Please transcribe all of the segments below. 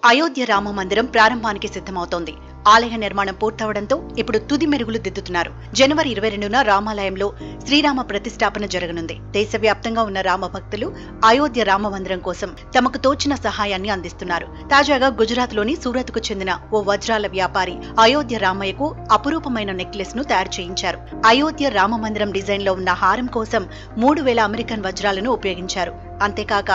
అయోధ్య రామ మందిరం ప్రారంభానికి సిద్ధమవుతోంది. ఆలయ నిర్మాణం పూర్తవడంతో ఇప్పుడు తుది మెరుగులు దిద్దుతున్నారు. జనవరి 22న రామాలయంలో శ్రీరామ ప్రతిష్టాపన జరగనుంది. దేశవ్యాప్తంగా ఉన్న రామ భక్తులు అయోధ్య రామ మందిరం కోసం తమకు తోచిన సహాయాన్ని అందిస్తున్నారు. తాజాగా గుజరాత్లోని సూరత్కు చెందిన ఓ వజ్రాల వ్యాపారి అయోధ్య రామయ్యకు అపురూపమైన నెక్లెస్ ను తయారు చేయించారు. అయోధ్య రామ మందిరం డిజైన్ లో ఉన్న హారం కోసం 3000 అమెరికన్ వజ్రాలను ఉపయోగించారు. అంతేకాక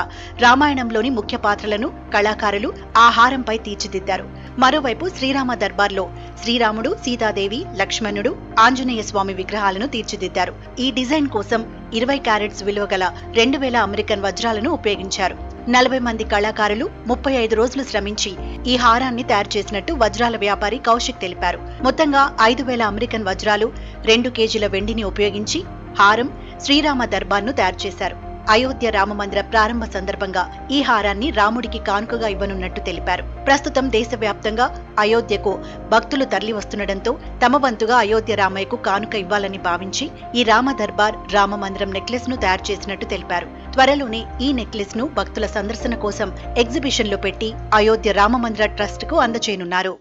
రామాయణంలోని ముఖ్య పాత్రలను కళాకారులు ఆ హారంపై తీర్చిదిద్దారు. మరోవైపు శ్రీరామ దర్బార్లో శ్రీరాముడు, సీతాదేవి, లక్ష్మణుడు, ఆంజనేయ స్వామి విగ్రహాలను తీర్చిదిద్దారు. ఈ డిజైన్ కోసం 20 క్యారెట్స్ విలువ గల 2000 అమెరికన్ వజ్రాలను ఉపయోగించారు. 40 మంది కళాకారులు 35 రోజులు శ్రమించి ఈ హారాన్ని తయారు చేసినట్టు వజ్రాల వ్యాపారి కౌశిక్ తెలిపారు. మొత్తంగా 5000 అమెరికన్ వజ్రాలు, 2 కేజీల వెండిని ఉపయోగించి హారం శ్రీరామ దర్బార్ను తయారు చేశారు. అయోధ్య రామమందిర ప్రారంభ సందర్భంగా ఈ హారాన్ని రాముడికి కానుకగా ఇవ్వనున్నట్టు తెలిపారు. ప్రస్తుతం దేశవ్యాప్తంగా అయోధ్యకు భక్తులు తరలి వస్తుండటంతో తమ వంతుగా అయోధ్య రామయ్యకు కానుక ఇవ్వాలని భావించి ఈ రామ దర్బార్ రామమందిరం నెక్లెస్ ను తయారు చేసినట్టు తెలిపారు. త్వరలోనే ఈ నెక్లెస్ ను భక్తుల సందర్శన కోసం ఎగ్జిబిషన్ లో పెట్టి అయోధ్య రామమందిర ట్రస్ట్ కు అందజేయనున్నారు.